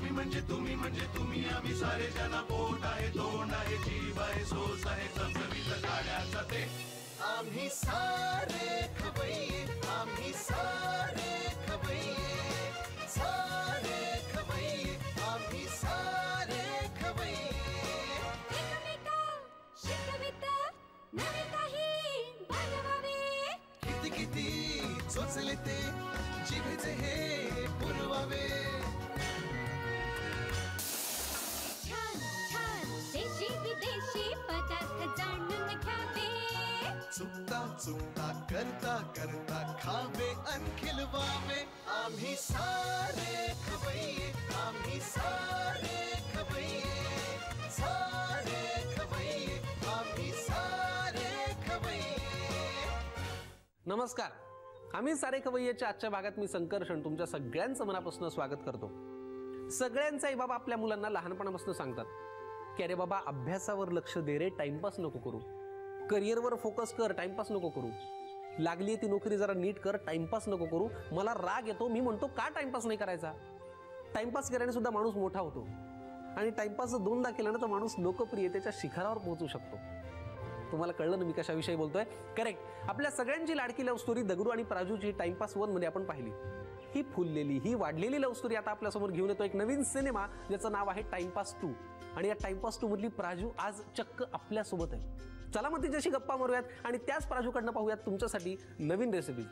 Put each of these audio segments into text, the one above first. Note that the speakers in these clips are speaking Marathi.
म्हणजे तुम्ही आम्ही सारे जना पोट आहे तोंड आहे जीव आहे सोस आहे चमचमीत गाण्याचा ते आम्ही सारे खवय्ये आम्ही सारे खवय्ये सारे खवय्ये आम्ही सारे खवय्ये एकमेका शिकविता नवे काही बनवावे किती किती चोचले ते जिभेचे हे पुरवावे छान छान देशी विदेशी पदार्थ जाणून घ्यावे चुकता चुकता करता करता खावे अन खिलवावे आम्ही सारे खवय्ये आम्ही सारे खवय्ये सारे खवय्ये आम्ही सारे खवय्ये. नमस्कार. आम्ही सारे खवय्येच्या आजच्या भागात मी संकर्षण तुमच्या सगळ्यांचं मनापासून स्वागत करतो. सगळ्यांचे आई बाबा आपल्या मुलांना लहानपणापासून सांगतात की अरे बाबा अभ्यासावर लक्ष दे रे, टाइमपास नको करू, करिअरवर फोकस कर, टाइमपास नको करू, लागली ती नोकरी जरा नीट कर, टाइमपास नको करू. मला राग येतो, मी म्हणतो का टाइमपास नाही करायचा. टाइमपास केल्याने सुद्धा माणूस मोठा होतो आणि टाइमपास दोनदा केल्यानं तर माणूस लोकप्रियतेच्या शिखरावर पोहोचू शकतो. तुम्हाला कळलं ना मी कशाविषयी बोलतोय? करेक्ट. आपल्या सगळ्यांची लाडकी लव्ह स्टोरी दगडू आणि प्राजूची टाइमपास 1 मध्ये आपण पाहिली. ही फुललेली ही वाढलेली लव्ह स्टोरी आता आपल्यासमोर घेऊन येतो एक नवीन सिनेमा ज्याचं नाव आहे टाइमपास 2. आणि या टाइमपास 2 मधली प्राजू आज चक्क आपल्यासोबत आहे. चला मग तिच्याशी गप्पा मारूयात आणि त्याच प्राजूकडनं पाहूयात तुमच्यासाठी नवीन रेसिपी.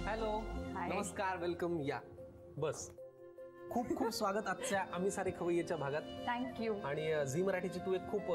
हॅलो, नमस्कार, वेलकम. या बस. खूप खूप स्वागत आजच्या आम्ही सारे खवय्येच्या भागात. थँक्यू. आणि झी मराठीची तू एक खूप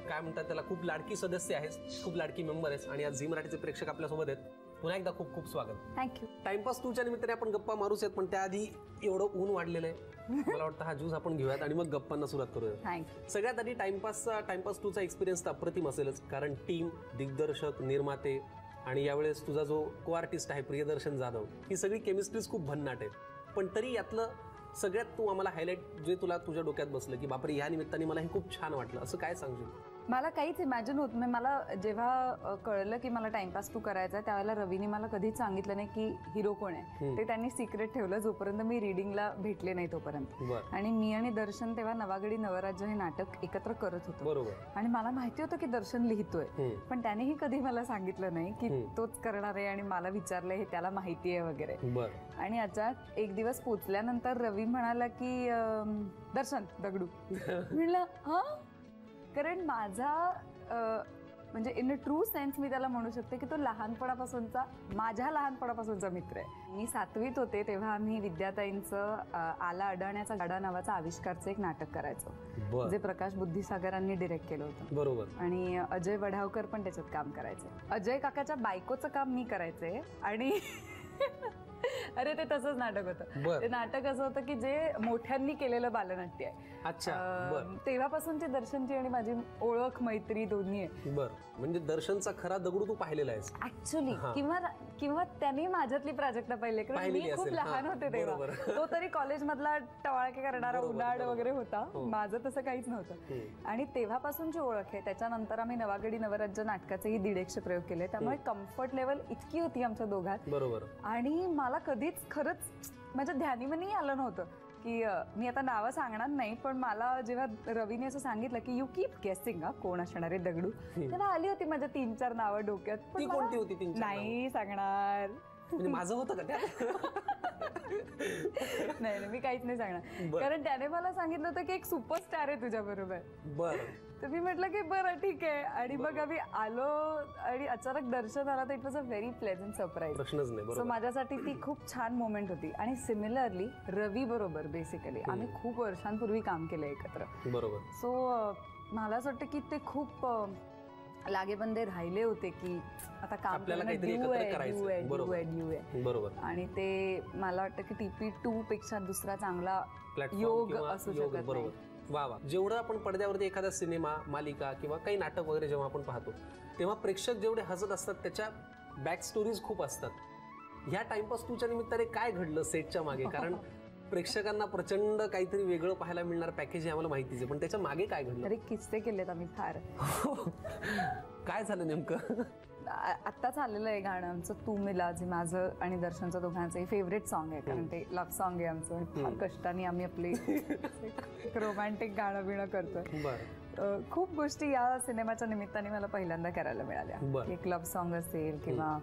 काय म्हणतात त्याला खूप लाडकी सदस्य आहेस, खूप लाडकी मेंबर आहेस आणि आज झी मराठीचे प्रेक्षक आपल्यासोबत आहेत. पुन्हा एकदा खूप खूप स्वागत. थँक्यू. टाइमपास 2च्या निमित्ताने आपण गप्पा मारूच आहेत, पण त्याआधी एवढं ऊन वाढलेलं आहे, मला वाटतं हा ज्यूस आपण घेऊयात आणि मग गप्पांना सुरुवात करूया. थँक्यू. सगळ्यात आधी टाइमपास 2चा एक्सपिरियन्स तर अप्रतिम असेलच, कारण टीम, दिग्दर्शक, निर्माते आणि यावेळेस तुझा जो को आर्टिस्ट आहे प्रियदर्शन जाधव, ही सगळी केमिस्ट्रीज खूप भन्नाट आहे. पण तरी यातलं सगळ्यात तू आम्हाला हायलाइट जे तुला तुझ्या डोक्यात बसलं की बापरे ह्या निमित्ताने मला हे खूप छान वाटलं, असं काय सांगशील? मला काहीच इमॅजिन होत नाही. मला जेव्हा कळलं की मला टाइमपास 2 करायचा आहे त्यावेळेला रवीने मला कधीच सांगितलं नाही की हिरो कोण आहे. ते त्यांनी सिक्रेट ठेवलं जोपर्यंत मी रिडिंगला भेटले नाही तोपर्यंत. आणि मी आणि दर्शन तेव्हा नवागडी नवराज्य हे नाटक एकत्र करत होतो. बरोबर. आणि मला माहिती होतं की दर्शन लिहितोय, पण त्यानेही कधी मला सांगितलं नाही की तोच करणार आहे आणि मला विचारलं हे त्याला माहिती आहे वगैरे. आणि अचानक एक दिवस पोचल्यानंतर रवी म्हणाला की दर्शन दगडू. म्हणलं हा, कारण माझा म्हणजे इन अ ट्रू सेन्स मी त्याला म्हणू शकते की तो माझ्या लहानपणापासूनचा मित्र आहे. मी 7वीत होते तेव्हा आम्ही विद्याताईंचं आला अडाण्याचा गाडा नावाचं आविष्कारचं एक नाटक करायचो, जे प्रकाश बुद्धिसागरांनी डिरेक्ट केलं होतं. बरोबर. आणि अजय वढावकर पण त्याच्यात काम करायचे. अजय काकाच्या बायकोचं काम मी करायचे. आणि अरे ते तसंच नाटक होतं. ते नाटक असं होतं की जे मोठ्यांनी केलेलं बालनाट्य आहे. अच्छा. तेव्हापासूनची दर्शनची आणि माझी ओळख मैत्री दोन्ही आहे. बरं. म्हणजे दर्शनचा खरा दगडू तू पाहिलेला आहेस ऍक्च्युली. किंवा त्यांनी माझ्यातली प्राजक्ता पाहिले, कारण मी खूप लहान होते तेव्हा. तो तरी कॉलेजमधला टवाळके करणारा उन्हाळ वगैरे होता, माझं तसं काहीच नव्हतं. आणि तेव्हापासूनची ओळख आहे. त्याच्यानंतर आम्ही नवागडी नवराज्य नाटकाचेही 150 प्रयोग केले, त्यामुळे कम्फर्ट लेवल इतकी होती आमच्या दोघात. बरोबर. आणि मला कधीच खरंच माझ्या ध्यानीमनी आलं नव्हतं की मी आता नावं सांगणार नाही, पण मला जेव्हा रवीने असं सांगितलं की यू कीप गेसिंग कोण असणार आहे दगडू, तेव्हा आली होती माझ्या 3-4 नावं डोक्यात. ती कोणती होती? नाही सांगणार. म्हणजे माझं होतं का त्यात? नाही मी काहीच नाही सांगणार, कारण त्याने मला सांगितलं होतं की एक सुपरस्टार आहे तुझ्या बरोबर. बरं. तर मी म्हटलं की बरं ठीक आहे. आणि मग आम्ही आलो आणि अचानक दर्शन आला तर it was a very pleasant surprise. प्रश्नच नाही. सो माझ्यासाठी ती खूप छान मोमेंट होती. आणि सिमिलरली रवी बरोबर बेसिकली आम्ही खूप वर्षांपूर्वी काम केलं एकत्र. बरोबर. सो मला असं वाटतं की ते खूप लागेबंदे राहिले होते की आता काम बरोबर. आणि ते मला वाटतं की TP2 पेक्षा दुसरा चांगला योग असू शकत नाही. वा वा. जेवढं आपण पडद्यावरती एखादा सिनेमा, मालिका किंवा काही नाटक वगैरे जेव्हा आपण पाहतो तेव्हा प्रेक्षक जेवढे हसत असतात त्याच्या बॅक स्टोरीज खूप असतात. ह्या टाइमपास तुझ्या निमित्ताने काय घडलं सेटच्या मागे? कारण प्रेक्षकांना प्रचंड काहीतरी वेगळं पाहायला मिळणार पॅकेज हे आम्हाला माहितीच आहे, पण त्याच्या मागे काय घडलं? अरे किस्से केलेत आम्ही फार. काय झालं नेमकं? आत्ताच आलेलं आहे गाणं आमचं तू मिला, जे माझं आणि दर्शनचं दोघांचं फेवरेट सॉन्ग आहे, कारण ते लव्ह सॉन्ग आहे आमचं. फार कष्टाने आम्ही आपले रोमॅन्टिक गाणं बिणं करतोय. खूप गोष्टी या सिनेमाच्या निमित्ताने मला पहिल्यांदा करायला मिळाल्या. एक लव्ह सॉन्ग असेल किंवा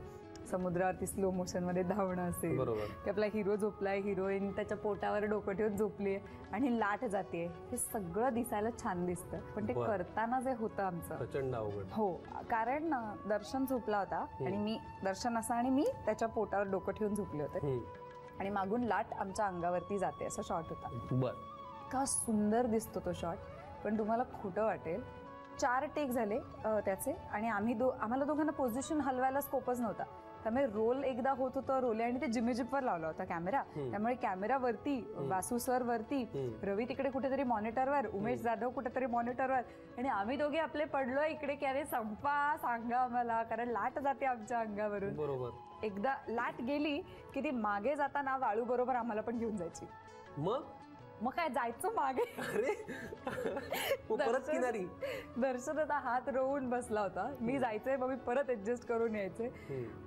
समुद्रावरती स्लो मोशन मध्ये धावणं असेल की आपला हिरो झोपलाय, हिरोईन त्याच्या पोटावर डोकं ठेवून झोपलीये आणि लाट जाते, हे सगळं दिसायला छान दिसतं, पण ते करताना जे होतं आमचं प्रचंड अवघड. हो, कारण दर्शन झोपला होता आणि मी दर्शन असा आणि मी त्याच्या पोटावर डोकं ठेवून झोपले होते आणि मागून लाट आमच्या अंगावरती जाते असा शॉट होता. का सुंदर दिसतो तो शॉट. पण तुम्हाला खोटं वाटेल, 4 टेक झाले त्याचे आणि आम्हाला दोघांना पोझिशन हलवायला स्कोपच नव्हता. त्यामुळे रोल एकदा होत होतं रोले आणि ते जिमीजिपवर लावला होता कॅमेरा, त्यामुळे कॅमेरा वरती, वासू सर वरती, रवी तिकडे कुठेतरी मॉनिटरवर, उमेश जाधव कुठेतरी मॉनिटरवर आणि आम्ही दोघे आपले पडलो इकडे की अरे संपा, सांगा आम्हाला, कारण लाट जाते आमच्या अंगावरून. बरोबर. एकदा लाट गेली की ती मागे जाताना वाळू बरोबर आम्हाला पण घेऊन जायची. मग काय जायचं मागे. दर्शन आता हात रोवून बसला होता, मी जायचंय, मग मी परत ऍडजस्ट करून यायचे.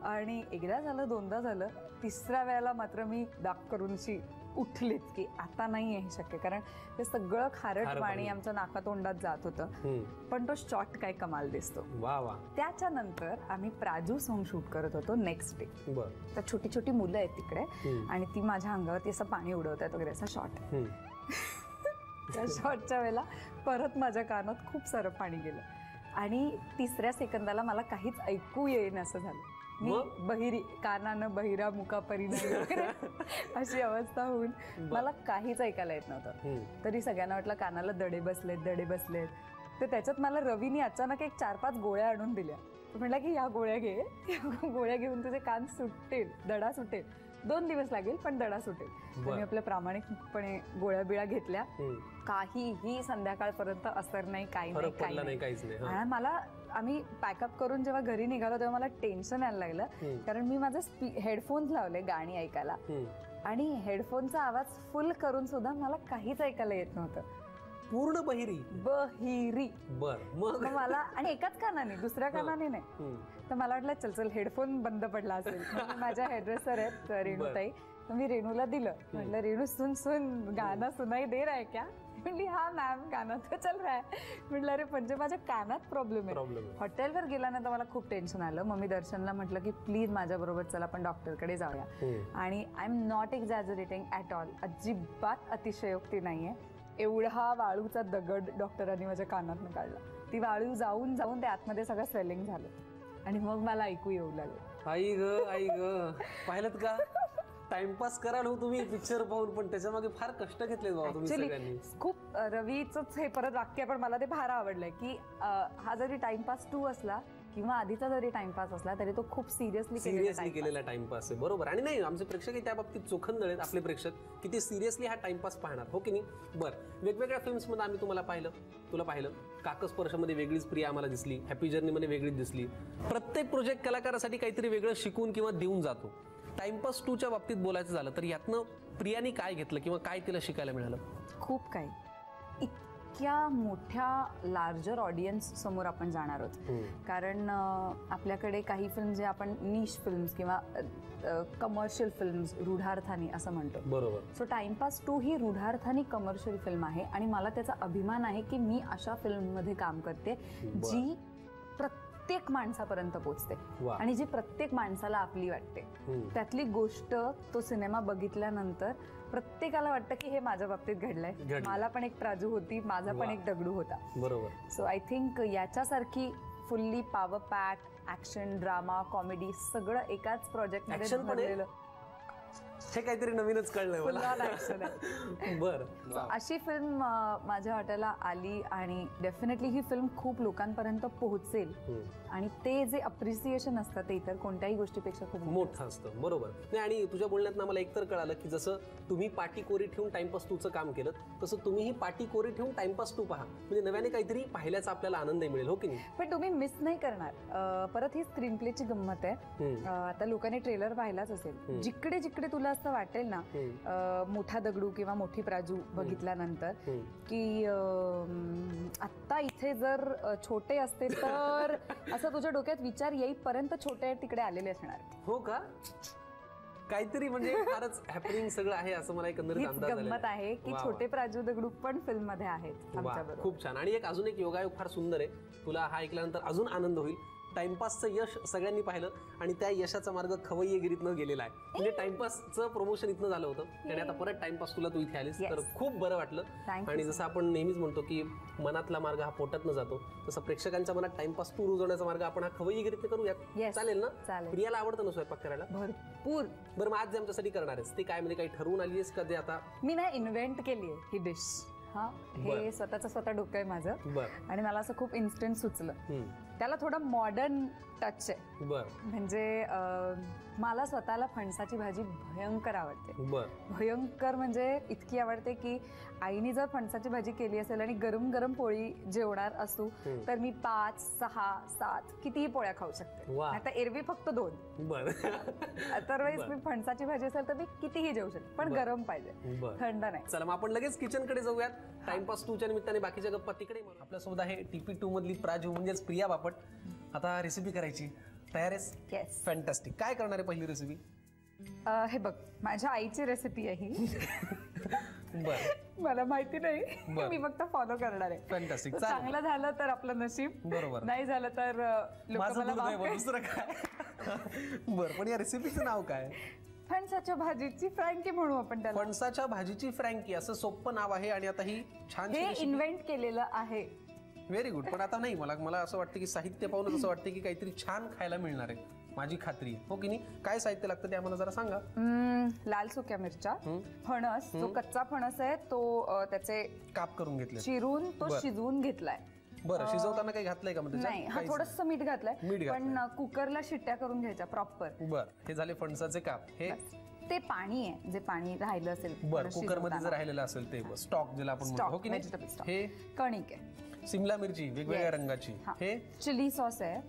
आणि एकदा झालं, दोनदा झालं, तिसऱ्या वेळेला मात्र मी दाग करून अशी उठलीच की आता नाही आहे शक्य, कारण ते सगळं खारट पाणी आमच्या नाकातोंडात जात होतं. पण तो शॉट काय कमाल दिसतो. त्याच्यानंतर आम्ही प्राजू सॉंग शूट करत होतो नेक्स्ट डे. तर छोटी छोटी मुलं आहेत तिकडे आणि ती माझ्या अंगावरती असं पाणी उडवत आहेत वगैरे असा शॉट. त्या शॉटच्या वेळेला परत माझ्या कानात खूप सारं पाणी गेलं आणि 3ऱ्या सेकंदाला मला काहीच ऐकू येईन असं झालं. मी बहिरी, कानानं बहिरा मुका परिणाम अशी अवस्था होऊन मला काहीच ऐकायला येत नव्हतं. तरी सगळ्यांना वाटलं कानाला दडे बसलेत. तर त्याच्यात मला रवीने अचानक एक 4-5 गोळ्या आणून दिल्या. म्हटलं की ह्या गोळ्या घे, गोळ्या घेऊन तुझे कान सुटेल, दडा सुटेल, 2 दिवस लागेल पण दडा सुटेल. मी आपल्या प्रामाणिकपणे गोळ्या बिळ्या घेतल्या. काहीही संध्याकाळपर्यंत असर नाही, काही नाही. आणि मला, आम्ही पॅकअप करून जेव्हा घरी निघालो तेव्हा मला टेन्शन यायला लागलं, कारण मी माझे हेडफोन्स लावले गाणी ऐकायला आणि हेडफोनचा आवाज फुल करून सुद्धा मला काहीच ऐकायला येत नव्हतं. पूर्ण बहिरी. मग मला, आणि एकाच कानाने, दुसऱ्या कानाने नाही. तर मला वाटलं चल हेडफोन बंद पडला असेल. माझ्या हेडड्रेसर आहेत रेणूताई, तर मी रेणूला दिलं. म्हटलं रेणू सुन गाना सुनाई दे रहा है क्या? म्हणली हा मॅम गाणं तर चल रहा है. म्हटलं अरे म्हणजे माझ्या कानात प्रॉब्लेम आहे. हॉटेलवर गेल्यानंतर मला खूप टेन्शन आलं. मग मी दर्शनला म्हटलं की प्लीज माझ्या बरोबर चला आपण डॉक्टरकडे जाऊया. आणि I am not एक्झॅजरेटिंग at all, अजिबात अतिशयोक्ती नाहीये. एवढा वाळूचा दगड डॉक्टरांनी माझ्या कानातनं काढला. ती वाळू जाऊन ते आतमध्ये सगळं स्वेलिंग झालं आणि मग मला ऐकू येऊ लागलं. आई ग पाहिलं का, टाइमपास कराल हो तुम्ही पिक्चर पाहून, पण त्याच्या मागे फार कष्ट घेतले बाबा तुम्ही सगळ्यांनी. खूप रवीचंच हे परत वाक्य पण मला ते फार आवडलंय की हा जरी टाइमपास 2 असला किंवा आधीचा जरी टाइमपास असला तरी तो खूप सिरियसली केलेला टाइमपास आहे. बरोबर. आणि नाही, आमचे प्रेक्षक त्या बाबतीत चोखंदळ आहेत आपले प्रेक्षक, की ते सिरियसली हा टाइमपास पाहणार, हो की नाही. बरं, वेगवेगळ्या फिल्म्समध्ये आम्ही तुला पाहिलं. काकस्पर्शमध्ये वेगळीच प्रिया आम्हाला दिसली, हॅपी जर्नीमध्ये वेगळीच दिसली. प्रत्येक प्रोजेक्ट कलाकारासाठी काहीतरी वेगळं शिकून किंवा देऊन जातो. टाइमपास 2च्या बाबतीत बोलायचं झालं तर यातनं प्रियानी काय घेतलं किंवा काय तिला शिकायला मिळालं? खूप काही. इतक्या मोठ्या लार्जर ऑडियन्स समोर आपण जाणार आहोत, कारण आपल्याकडे काही फिल्म जे आपण निश फिल्म्स किंवा कमर्शियल फिल्म्स रूढार्थानी असं म्हणतो. बरोबर. सो टाइमपास 2 ही रूढार्थानी कमर्शियल फिल्म आहे आणि मला त्याचा अभिमान आहे की मी अशा फिल्ममध्ये काम करते जी प्रत्येक माणसापर्यंत पोहोचते वा. आणि जी प्रत्येक माणसाला आपली वाटते त्यातली गोष्ट तो सिनेमा बघितल्यानंतर प्रत्येकाला वाटतं की हे माझ्या बाबतीत घडलंय. मला पण एक प्राजू होती, माझा पण एक दगडू होता. बरोबर. सो आय थिंक याच्यासारखी fully power pack action, drama, comedy सगळं एकाच प्रोजेक्ट मध्ये बनलेलं हे काहीतरी नवीनच कळलंय मला. बर. अशी फिल्म माझ्या वाट्याला आली आणि डेफिनेटली ही फिल्म खूप लोकांपर्यंत पोहोचेल आणि ते जे अप्रिसिएशन असतं ते इतर कोणत्याही गोष्टीपेक्षा खूप मोठं असतं. बरोबर. नाही, आणि तुझ्या बोलण्यात मला एकतर कळालं की जसं तुम्ही पाटी कोरी ठेवून टाइमपास टूचं काम केलं तसं तुम्हीही पाटी कोरी ठेवून टाइमपास टू पहा, म्हणजे नव्याने काहीतरी पाहिल्याचा आपल्याला आनंद मिळेल. हो की नाही? पण तुम्ही मिस नाही करणार. परत ही स्क्रीन प्लेची गंमत आहे. आता लोकांनी ट्रेलर पाहिलाच असेल. जिकडे जिकडे तुला असं वाटेल ना मोठा दगडू किंवा मोठी प्राजू बघितल्यानंतर की आत्ता इथे जर छोटे असते तर असं तुझ्या डोक्यात विचार येईपर्यंत छोटे तिकडे आलेले असणार. हो का? काहीतरी म्हणजे फारच हॅपनिंग सगळं आहे असं मला एकंदरीत अंदाज आला. गंमत आहे की छोटे प्राजू दगडू पण फिल्म मध्ये आहेत आमच्याबरोबर. खूप छान. आणि अजून एक योगायोग फार सुंदर आहे. तुला हा ऐकल्यानंतर अजून आनंद होईल. टाइमपासचं यश सगळ्यांनी पाहिलं आणि त्या यशाचा मार्ग खवय्येगिरीतनं गेलेला आहे. म्हणजे टाइमपासचं प्रमोशन इथनं झालं होतं आणि आता परत टाइमपास तुला तू इथे आलीस तर खूप बरं वाटलं. आणि जसं आपण नेहमीच म्हणतो की मनातला मार्ग हा पोटातनं जातो, तसं प्रेक्षकांच्या मनात टाइमपास टू रुजवण्याचा मार्ग आपण हा खवय्येगिरीतनं करूयात. चालेल ना? प्रियाला आवडतं ना स्वयंपाक करायला? भरपूर. बरं, मग आज जे आमच्यासाठी करणार आहेस ते काय, म्हणजे काही ठरवून आली आहेस का? ते आता मी नाही इन्व्हेंट केली आहे ही डिश. हे स्वतः डोकं आहे माझं आणि मला असं खूप इन्स्टंट सुचलं. त्याला थोडं मॉडर्न टच आहे. म्हणजे मला स्वतःला फणसाची भाजी भयंकर आवडते. भयंकर म्हणजे इतकी आवडते की आईने जर फणसाची भाजी केली असेल आणि गरम गरम पोळी जेवणार असू तर मी 5, 6, 7 कितीही पोळ्या खाऊ शकते. आता एरवी फक्त 2. अदरवाईज मी फणसाची भाजी असेल तर मी कितीही जेवू शकते, पण गरम पाहिजे, थंड नाही. चला मग आपण लगेच किचन कडे जाऊयात. टाइमपास टूच्या निमित्ताने बाकीच्या गप्पा तिकडे. आपल्यासोबत आहे TP2 मधली प्राजू म्हणजेच प्रिया बापट. आता रेसिपी करायची. तयार आहेस? येस. फॅन्टॅस्टिक. काय करणार आहे पहिली रेसिपी? हे बघ, माझ्या आईची रेसिपी आहे ही. बरं. मला माहिती नाही, मी फक्त फॉलो करणार आहे. फॅन्टॅस्टिक. चांगलं झालं तर आपलं नशीब, बरोबर. नाही झालं तर लोक मला दुसरं काय. बरं, पण या रेसिपीचं नाव काय? फणसाच्या भाजीची फ्रँकी म्हणू आपण त्याला. फणसाच्या भाजीची फ्रँकी असं सोपं नाव आहे आणि आता ही छान इन्व्हेंट केलेलं आहे. Very good. पण आता नाही, मला असं वाटतं की साहित्य पाहूनच असं वाटतं की काहीतरी छान खायला मिळणार आहे. माझी खात्री आहे. हो की नाही? काय साहित्य लागतं ते आम्हाला जरा सांगा. लाल सुक्या मिरच्या, फणस, जो कच्चा फणस आहे तो त्याचे काप करून घेतले, चिरून तो शिजवून घेतलाय. बरं. शिजवताना काही घातलंय का? नाही, हा थोडंसं मीठ घातलंय, पण कुकरला शिट्ट्या करून घ्यायच्या प्रॉपर. बरं. हे झाले फणसाचे काप. हे ते पाणी आहे जे पाणी राहिलं असेल कुकर मध्ये जर राहिलेलं असेल ते स्टॉक ज्याला आपण म्हणतो. हो की नाही? हे कणिक आहे. सिमला मिरची वेगवेगळ्या रंगाची. हे चिली सॉस आहे.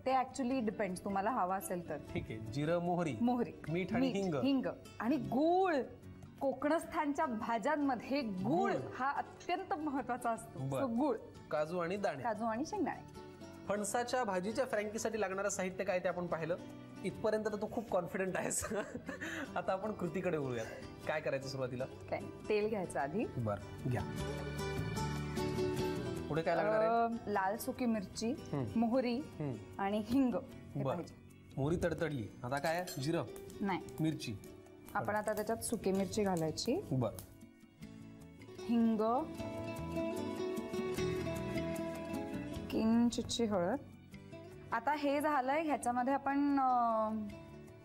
ते ऍक्च्युअली डिपेंड, तुम्हाला हवा असेल तर. ठीक आहे. जिरं, मोहरी, मीठ आणि हिंग आणि गूळ. कोकणस्थानच्या भाज्यांमध्ये गूळ हा अत्यंत महत्वाचा असतो. गूळ, काजू आणि दाणे, काजू आणि शेंगदाणे. फणसाच्या भाजीच्या फ्रँकीसाठी लागणारं साहित्य काय ते आपण पाहिलं. इथपर्यंत तर तू खूप कॉन्फिडंट आहेस. आता आपण कृतीकडे वळूयात. काय करायचं सुरुवातीला? तेल घ्यायचं आधी. बरं, घ्या. पुढे काय लागणार आहे? लाल सुकी मिरची, मोहरी आणि हिंग. मोहरी तडतडली. आता काय? जिरं नाही, मिरची. आपण आता त्याच्यात सुकी मिरची घालायची. बर. हिंग, किंचितची हळद. आता हे झालंय. ह्याच्यामध्ये आपण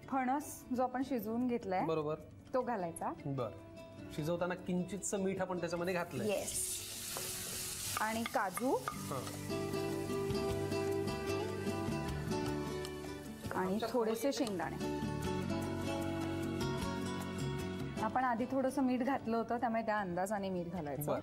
फणस जो आपण शिजवून घेतलाय बरोबर तो घालायचा. बर. शिजवताना किंचितचं मीठ आपण त्याच्यामध्ये घातलंय. येस. आणि काजू आणि थोडेसे शेंगदाणे. आपण आधी थोडंसं मीठ घातलं होतं त्यामुळे त्या अंदाजाने मीठ घालायचं.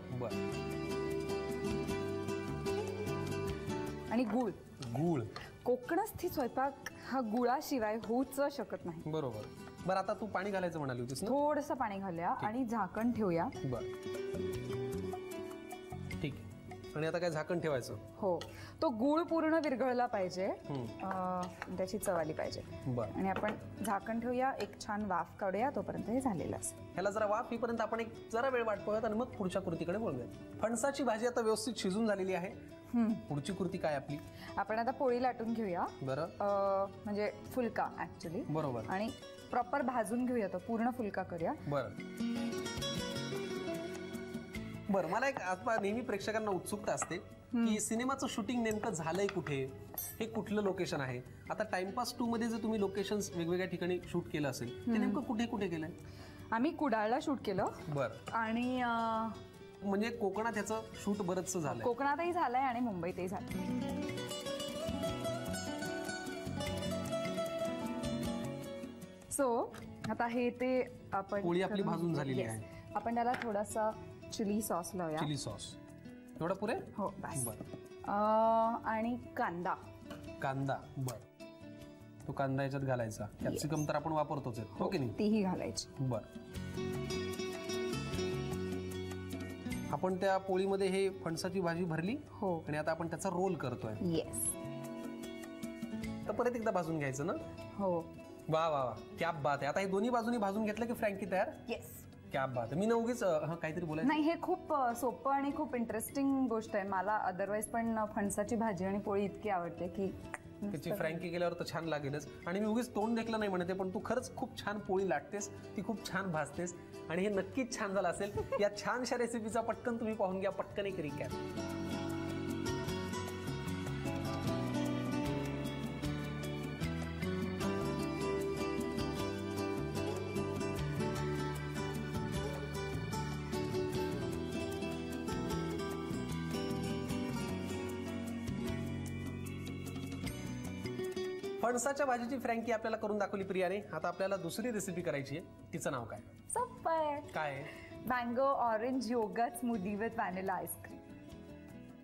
आणि गूळ. कोकणस्थी स्वयंपाक हा गुळाशिवाय होऊच शकत नाही. बरोबर. बरं, आता तू पाणी घालायचं म्हणाली होतीस ना? थोडंसं पाणी घालूया आणि झाकण ठेवूया. ठीक. आणि आता काय झाकण ठेवायचं? हो. तो गूळ पूर्ण विरघळला पाहिजे, त्याची चव आली पाहिजे. आणि आपण झाकण ठेवूया, एक छान वाफ काढूया, तोपर्यंत हे झालेलं असेल. ह्याला जरा वाफ येईपर्यंत आपण एक जरा वेळ वाट पाहूयात आणि मग पुढच्या कृतीकडे बोलूयात. फणसाची भाजी आता व्यवस्थित शिजून झालेली आहे पुढची कृती काय आपली? आपण आता पोळी लाटून घेऊया. बरं. म्हणजे फुलका ऍक्च्युली. बरोबर. आणि प्रॉपर भाजून घेऊया, तो पूर्ण फुलका करूया. बरं. बरं, मला एक आता नेहमी प्रेक्षकांना उत्सुकता असते की सिनेमाचं शूटिंग नेमकं झालंय कुठे, हे कुठलं लोकेशन आहे. आता टाइमपास 2 मध्ये जर तुम्ही लोकेशन वेगवेगळ्या ठिकाणी शूट केलं असेल ते नेमकं कुठे कुठे केलंय? आम्ही कुडाळला शूट केलं. बरं. आणि म्हणजे कोकणात ह्याचं शूट बरंचसं झालंय. कोकणातही झालंय आणि मुंबईतही झालंय. सो आता हे ते आपण पोळी आपली भाजून झालेली आहे. आपण त्याला थोडासा चिली सॉस लावूया. चिली सॉस एवढा पुरे? हो बस. बरं. आणि कांदा. कांदा. बरं. तो कांदा याच्यात घालायचा. कॅप्सिकम तर आपण वापरतोच आहे, हो की नाही? तीही घालायची. बरं. आपण त्या पोळीमध्ये हे फणसाची भाजी भरली. हो. आणि आता आपण त्याचा रोल करतोय. येस. तर परत एकदा भाजून घ्यायचं ना? हो. वा वा वा, क्या बात आहे. आता हे दोन्ही बाजूनी भाजून घेतलं की फ्रँकी तयार? येस. क्या बात आहे. मी ना उगीच काहीतरी बोलायचं नाही, हे खूप सोपं आणि खूप इंटरेस्टिंग गोष्ट आहे. मला अदरवाईज पण फणसाची भाजी आणि पोळी इतकी आवडते की त्याची फ्रँकी केल्यावर तर छान लागेलच. आणि मी उगीच तोंड देखलं नाही म्हणते, पण तू खरंच खूप छान पोळी लाटतेस, ती खूप छान भाजतेस आणि हे नक्कीच छान झालं असेल. या छानशा रेसिपीचा पटकन तुम्ही पाहून घ्या. पटकन एक रिकॅप. फणसाच्या भाजीची फ्रँकी आपल्याला करून दाखवली प्रियाने. आता आपल्याला दुसरी रेसिपी करायची आहे. तिचं नाव काय? सोपं आहे. काय आहे? Mango orange yogurt smoothie with vanilla ice cream.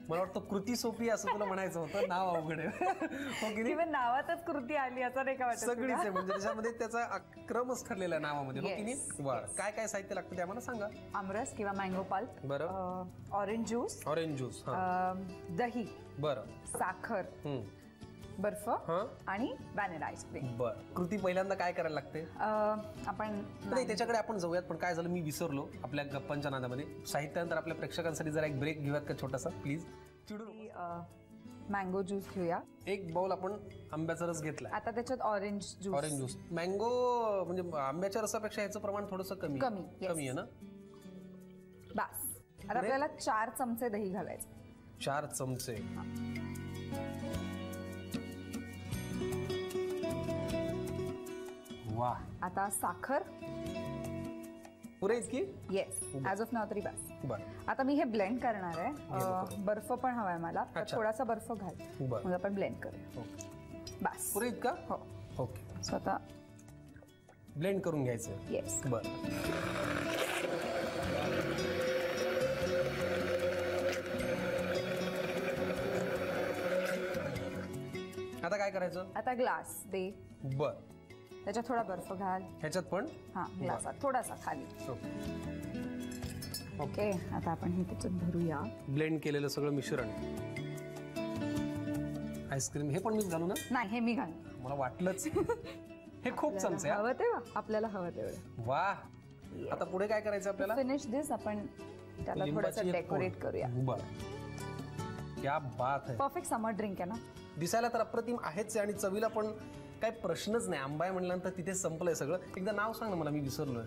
मला वाटतं कृती सोपी असं तुला म्हणायचं होतं, नाव अवघड आहे. हो की नाही? नावातच कृती आली असं नाही का वाटत? सगळीच आहे, म्हणजे त्याच्यामध्ये त्याचा क्रमच ठरलेला आहे नावामध्ये. हो की नाही? बरं. काय काय साहित्य लागतं ते आम्हाला सांगा. आमरस किंवा मँगो पल्प. बरं. Orange juice. Orange juice. दही. बरं. साखर. बर्फ आणि व्हॅनिला आईस्क्रीम. बर. कृती पहिल्यांदा काय करायला लागते? आपण नाही, त्याच्याकडे आपण जाऊयात. पण काय झालं, मी विसरलो आपल्या गप्पांच्या नादामध्ये. साहित्यानंतर आपल्या प्रेक्षकांसाठी जरा एक ब्रेक घेऊयात का छोटासा, प्लीज? मँगो ज्यूस घेऊया. एक बाउल आपण आंब्याचा रस घेतला. आता त्याच्यात orange juice. Orange juice. Mango म्हणजे आंब्याच्या रसापेक्षा याचं प्रमाण थोडंसं कमी आहे ना? बस. आता आपल्याला 4 चमचे दही घालायचे. 4 चमचे. वा. आता साखर. पुरे इतकी? येस. ऍज ऑफ नाव तरी बस. बरं. आता मी हे ब्लेंड करणार आहे. बर्फ पण हवाय मला, तर थोडासा बर्फ घाल. मग आपण ब्लेंड करूया. बस. पुरे इतका? हो. ओके. सो आता ब्लेंड करून घ्यायचं. येस. बरं. आता काय करायचं? आता ग्लास दे. बर. त्याच्यात थोडा बर्फ घाल. ह्याच्यात पण? हा, ग्लासात थोडासा खाली. ओके. आता आपण हे त्याच्यात भरूया. ब्लेंड केलेलं सगळं मिश्रण. आईस्क्रीम हे पण मीच घालू ना? नाही, हे मी घाल. मला वाटलंच. हे खूप चमचे. हवं तेव्हा आपल्याला हवं तेवढं. वा. आता पुढे काय करायचं आपल्याला? फिनिश दिस. आपण त्याला थोडंसं डेकोरेट करूया. बरं. क्या बात आहे. परफेक्ट समर ड्रिंक आहे ना? दिसायला तर अप्रतिम आहेच आणि चवीला पण काय प्रश्नच नाही. आंबा आहे म्हणल्यानंतर तिथे संपलंय सगळं. एकदा नाव सांग ना मला, मी विसरलोय.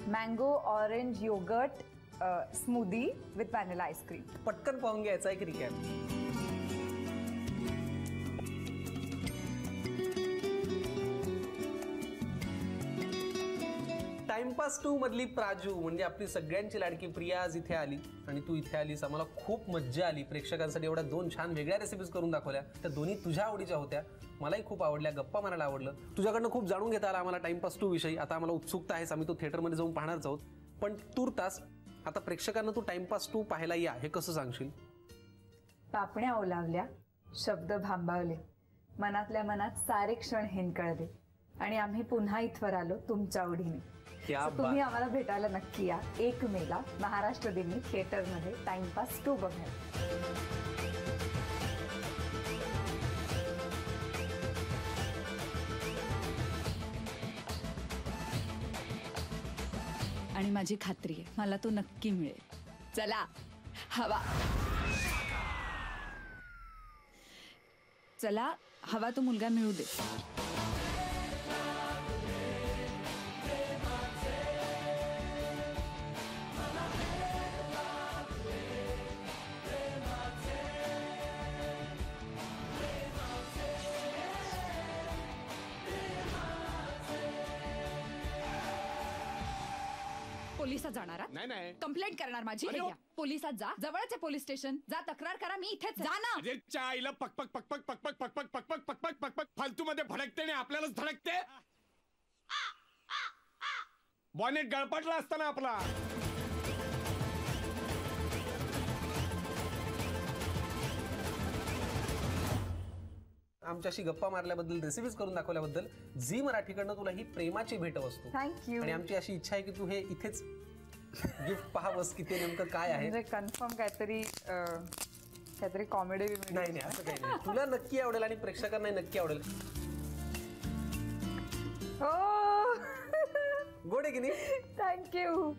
Mango orange yogurt smoothie with vanilla ice cream. पटकन पाहून घ्यायचा एक रिकॅप. टाइमपास 2 मधली प्राजू म्हणजे आपली सगळ्यांची लाडकी प्रिया आज इथे आली आणि तू इथे आलीस. आम्हाला खूप मज्जा आली. प्रेक्षकांसाठी एवढ्या 2 छान वेगळ्या रेसिपीज करून दाखवल्या. त्या दोन्ही तुझ्या आवडीच्या होत्या. मलाही खूप आवडल्या. गप्पा मारायला आवडलं. तुझ्याकडनं खूप जाणून घेता आला आम्हाला टाइमपास 2 विषयी. आता आम्हाला उत्सुकता आहेच. आम्ही तो थिएटरमध्ये जाऊन पाहणारच आहोत. पण तूर्तास आता प्रेक्षकांना तू टाइमपास 2 पाहायला या हे कसं सांगशील? पापण्या ओलावल्या, शब्द भांबावले, मनातल्या मनात सारे क्षण हिंकळले आणि आम्ही पुन्हा इथवर आलो तुमच्या आवडीने. तुम्ही आम्हाला भेटायला नक्की या. 1 मेला महाराष्ट्र दिनी थिएटरमध्ये टाइमपास 2 बघायला. आणि माझी खात्री आहे मला तो नक्की मिळेल. चला हवा. चला हवा तो मुलगा मिळू दे. पोलिसात जाणार आहात? नाही नाही कंप्लेंट करणार माझी. अरे, हे घ्या. पोलिसात जा, जवळचे पोलीस स्टेशन जा, तक्रार करा, मी इथेच जा ना. अरे चायला पकपक पकपक पकपक पकपक पकपक पकपक पकपक फालतू मध्ये भडकते आणि आपल्यालाच धडकते. बॉनेट गळपटला असताना आपला. आमच्याशी गप्पा मारल्याबद्दल, रेसिपीज करून दाखवल्याबद्दल, झी मराठीकडनं तुला ही प्रेमाची भेटवस्तू. थँक्यू. आणि आमची अशी इच्छा आहे की तू हे इथेच गिफ्ट पाहावंस की ते नेमकं काय आहे. म्हणजे कन्फर्म काहीतरी कॉमेडी. नाही नाही असं काही नाही. तुला नक्की आवडेल आणि प्रेक्षकांना नक्की आवडेल. हो गोड आहे की नाही. थँक्यू.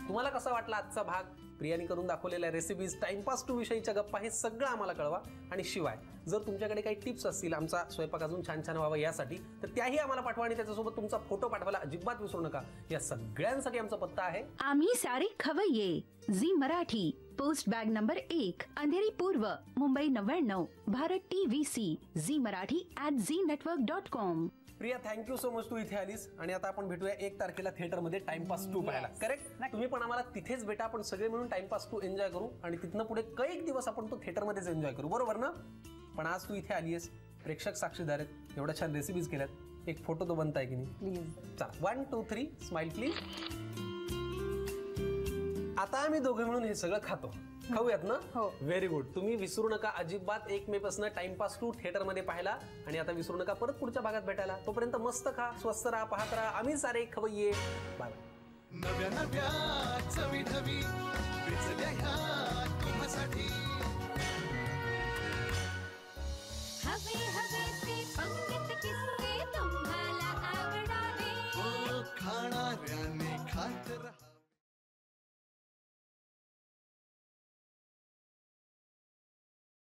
तुम्हाला कसा वाटला आजचा भाग? प्रियानी करून दाखवलेल्या रेसिपीज, टाइमपास टू विषयीच्या गप्पा, हे सगळं आम्हाला कळवा. आणि शिवाय जर तुमच्याकडे काही टिप्स असतील आमचा स्वयंपाक अजून छान छान व्हावा यासाठी, तर त्याही आम्हाला पाठवा. आणि त्याच्यासोबत तुमचा फोटो पाठवायला अजिबात विसरू नका. या सगळ्यांसाठी आमचा पत्ता आहे आम्ही सारे खवय्ये, Zee Marathi, post bag number 1, Andheri पूर्व, Mumbai 99, Bharat TVC, Zee Marathi @znetwork.com. Priya, thank you so much तू इथे आलीस. आणि आता आपण भेटूया 1 तारखेला थिएटरमध्ये टाइमपास 2 पाहायला. करेक्ट? तुम्ही पण आम्हाला तिथेच भेटा. आपण सगळे मिळून टाइमपास 2 एन्जॉय करू. आणि तिथनं पुढे कैक दिवस आपण तो थिएटरमध्येच एन्जॉय करू. बरोबर ना? पण आज तू इथे आली आहेस, प्रेक्षक साक्षीदार आहेत, एवढ्या छान रेसिपीज केल्यात. एक फोटो तो बनताय की नाही? प्लीज. चला 1 2 3 स्माइल प्लीज. आता आम्ही दोघे मिळून हे सगळं खाऊयात ना? हो. Very good. तुम्ही विसरू नका अजिबात 1 मे पासून टाइमपास 2 थिएटरमध्ये पाहायला. आणि आता विसरू नका परत पुढच्या भागात भेटायला. तोपर्यंत मस्त खा, स्वस्त राहा, पाहत राहा. आम्ही सारे खवय्ये. बाय. नव्या नव्या चवी ढवी विचल्या ह्या तुम्हासाठी. हवे हवे